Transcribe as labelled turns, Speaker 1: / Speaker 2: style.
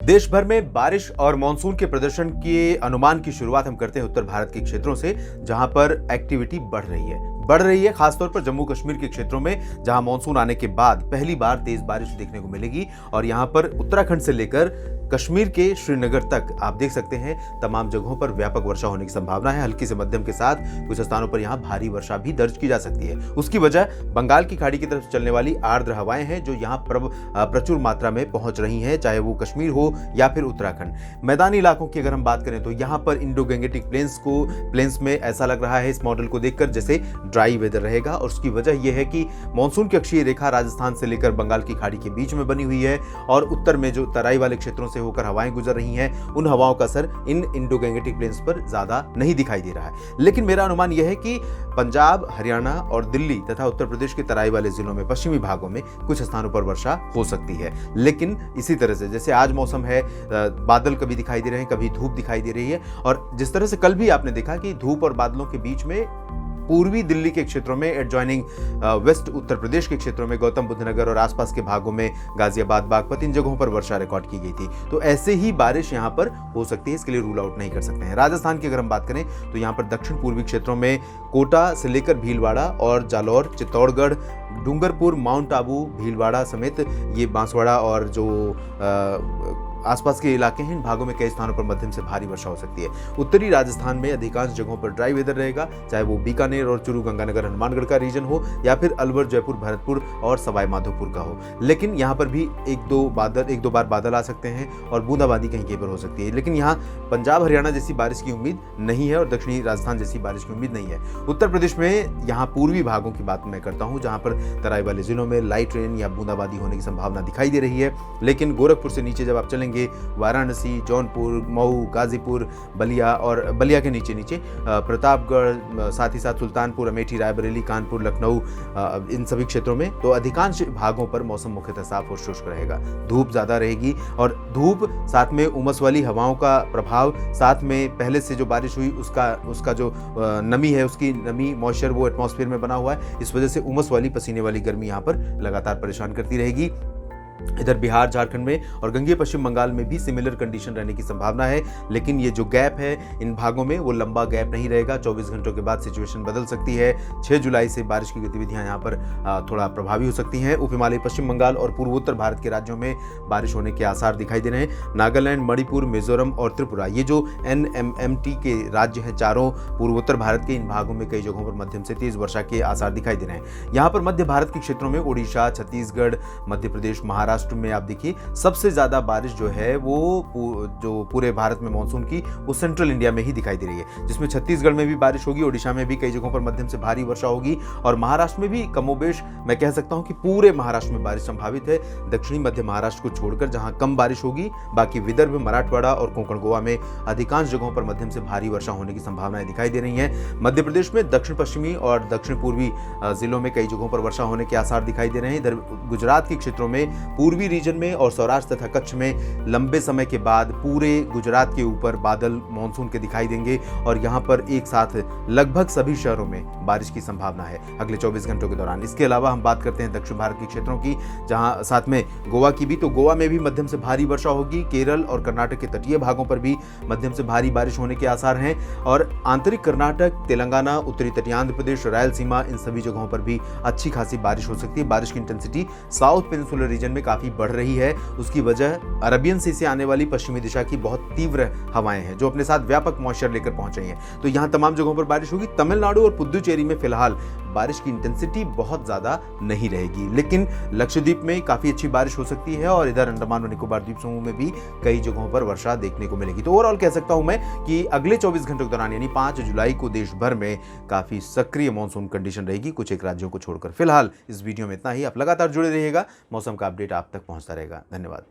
Speaker 1: देश भर में बारिश और मानसून के प्रदर्शन के अनुमान की शुरुआत हम करते हैं उत्तर भारत के क्षेत्रों से, जहां पर एक्टिविटी बढ़ रही है खासतौर पर जम्मू कश्मीर के क्षेत्रों में, जहां मानसून आने के बाद पहली बार तेज बारिश देखने को मिलेगी। और यहां पर उत्तराखंड से लेकर कश्मीर के श्रीनगर तक आप देख सकते हैं तमाम जगहों पर व्यापक वर्षा होने की संभावना है। हल्की से मध्यम के साथ कुछ स्थानों पर यहां भारी वर्षा भी दर्ज की जा सकती है। उसकी वजह बंगाल की खाड़ी की तरफ चलने वाली आर्द्र हवाएं हैं जो यहां प्रचुर मात्रा में पहुंच रही हैं, चाहे वो कश्मीर हो या फिर उत्तराखंड। मैदानी इलाकों की अगर हम बात करें तो यहां पर इंडो गैंगेटिक प्लेन्स में ऐसा लग रहा है इस मॉडल को देखकर जैसे ड्राई वेदर रहेगा। और उसकी वजह यह है कि मानसून की अक्षीय रेखा राजस्थान से लेकर बंगाल की खाड़ी के बीच में बनी हुई है और उत्तर में जो तराई वाले क्षेत्रों से होकर हवाएं गुजर रही हैं, उन हवाओं का असर इन इंडो गैंगेटिक प्लेन्स पर ज्यादा नहीं दिखाई दे रहा है। लेकिन मेरा अनुमान यह है कि पंजाब, हरियाणा और दिल्ली तथा उत्तर प्रदेश के तराई वाले जिलों में, पश्चिमी भागों में कुछ स्थानों पर वर्षा हो सकती है। लेकिन इसी तरह से जैसे आज मौसम है, बादल कभी दिखाई दे रहे हैं, कभी धूप दिखाई दे रही है। और जिस तरह से कल भी आपने देखा कि धूप और बादलों के बीच में पूर्वी दिल्ली के क्षेत्रों में, एडजॉइनिंग वेस्ट उत्तर प्रदेश के क्षेत्रों में, गौतम बुद्ध नगर और आसपास के भागों में, गाजियाबाद, बागपत, इन जगहों पर वर्षा रिकॉर्ड की गई थी। तो ऐसे ही बारिश यहां पर हो सकती है, इसके लिए रूल आउट नहीं कर सकते हैं। राजस्थान की अगर हम बात करें तो यहां पर दक्षिण पूर्वी क्षेत्रों में कोटा से लेकर भीलवाड़ा और जालौर, चित्तौड़गढ़, डूंगरपुर, माउंट आबू, भीलवाड़ा समेत ये बांसवाड़ा और जो आसपास के इलाके हैं, इन भागों में कई स्थानों पर मध्यम से भारी वर्षा हो सकती है। उत्तरी राजस्थान में अधिकांश जगहों पर ड्राई वेदर रहेगा, चाहे वो बीकानेर और चूरू, गंगानगर, हनुमानगढ़ का रीजन हो या फिर अलवर, जयपुर, भरतपुर और सवाई माधोपुर का हो। लेकिन यहाँ पर भी एक दो बार बादल आ सकते हैं और बूंदाबांदी कहीं कहीं पर हो सकती है। लेकिन यहाँ पंजाब, हरियाणा जैसी बारिश की उम्मीद नहीं है और दक्षिणी राजस्थान जैसी बारिश की उम्मीद नहीं है। उत्तर प्रदेश में यहाँ पूर्वी भागों की बात मैं करता हूँ, जहाँ पर तराई वाले जिलों में लाइट रेन या बूंदाबांदी होने की संभावना दिखाई दे रही है। लेकिन गोरखपुर से नीचे जब आप चलेंगे, वाराणसी, जौनपुर, मऊ, गाजीपुर, बलिया और बलिया के नीचे प्रतापगढ़, साथ ही साथ सुल्तानपुर, अमेठी, रायबरेली, कानपुर, लखनऊ, इन सभी क्षेत्रों में तो अधिकांश भागों पर मौसम मुख्यतः साफ और शुष्क रहेगा। धूप ज्यादा रहेगी और धूप साथ में उमस वाली हवाओं का प्रभाव, साथ में पहले से जो बारिश हुई उसका जो नमी है, उसकी नमी, मॉइस्चर वो एटमॉस्फेयर में बना हुआ है। इस वजह से उमस वाली, पसीने वाली गर्मी यहाँ पर लगातार परेशान करती रहेगी। इधर बिहार, झारखंड में और गंगेय पश्चिम बंगाल में भी सिमिलर कंडीशन रहने की संभावना है। लेकिन ये जो गैप है इन भागों में वो लंबा गैप नहीं रहेगा। 24 घंटों के बाद सिचुएशन बदल सकती है। 6 जुलाई से बारिश की गतिविधियां यहाँ पर थोड़ा प्रभावी हो सकती हैं। उप हिमालयी पश्चिम बंगाल और पूर्वोत्तर भारत के राज्यों में बारिश होने के आसार दिखाई दे रहे हैं। नागालैंड, मणिपुर, मिजोरम और त्रिपुरा, ये जो NMMT के राज्य हैं चारों पूर्वोत्तर भारत के, इन भागों में कई जगहों पर मध्यम से तेज वर्षा के आसार दिखाई दे रहे हैं। यहाँ पर मध्य भारत के क्षेत्रों में ओडिशा, छत्तीसगढ़, मध्य प्रदेश, महाराष्ट्र में आप देखिए सबसे ज्यादा बारिश जो है वो जो पूरे भारत में मानसून की, वो सेंट्रल इंडिया में ही दिखाई दे रही है, जिसमें छत्तीसगढ़ में भी बारिश होगी, ओडिशा में भी कई जगहों पर मध्यम से भारी वर्षा होगी और महाराष्ट्र में भी कमोबेश मैं कह सकता हूं कि पूरे महाराष्ट्र में बारिश संभावित है। दक्षिणी मध्य महाराष्ट्र को छोड़कर जहां कम बारिश होगी, बाकी विदर्भ, मराठवाड़ा और कोंकण गोवा में अधिकांश जगहों पर मध्यम से भारी वर्षा होने की संभावनाएं दिखाई दे रही हैं। मध्य प्रदेश में दक्षिण पश्चिमी और दक्षिण पूर्वी जिलों में कई जगहों पर वर्षा होने के आसार दिखाई दे रहे हैं। इधर गुजरात के क्षेत्रों में, पूर्वी रीजन में और सौराष्ट्र तथा कच्छ में लंबे समय के बाद पूरे गुजरात के ऊपर बादल मानसून के दिखाई देंगे और यहां पर एक साथ लगभग सभी शहरों में बारिश की संभावना है अगले 24 घंटों के दौरान। इसके अलावा हम बात करते हैं दक्षिण भारत के क्षेत्रों की, जहां साथ में गोवा की भी, तो गोवा में भी मध्यम से भारी वर्षा होगी। केरल और कर्नाटक के तटीय भागों पर भी मध्यम से भारी बारिश होने के आसार हैं और आंतरिक कर्नाटक, तेलंगाना, उत्तरी तटीय आंध्र प्रदेश, रायलसीमा, इन सभी जगहों पर भी अच्छी खासी बारिश हो सकती है। बारिश की इंटेंसिटी साउथ पेनिनसुलर रीजन में काफी बढ़ रही है। उसकी वजह अरबियन सी से आने वाली पश्चिमी दिशा की बहुत तीव्र हवाएं हैं जो अपने साथ व्यापक मॉइस्चर लेकर पहुंच रही हैं। तो यहां तमाम जगहों पर बारिश होगी। तमिलनाडु और पुदुचेरी में फिलहाल बारिश की इंटेंसिटी बहुत ज्यादा नहीं रहेगी, लेकिन लक्षद्वीप में काफी अच्छी बारिश हो सकती है और इधर अंडमान और निकोबार द्वीप समूह में भी कई जगहों पर वर्षा देखने को मिलेगी। तो ओवरऑल कह सकता हूं मैं कि अगले 24 घंटों के दौरान यानी 5 जुलाई को देश भर में काफी सक्रिय मानसून कंडीशन रहेगी, कुछ एक राज्यों को छोड़कर। फिलहाल इस वीडियो में इतना ही। आप लगातार जुड़े रहिएगा, मौसम का अपडेट आप तक पहुंचता रहेगा। धन्यवाद।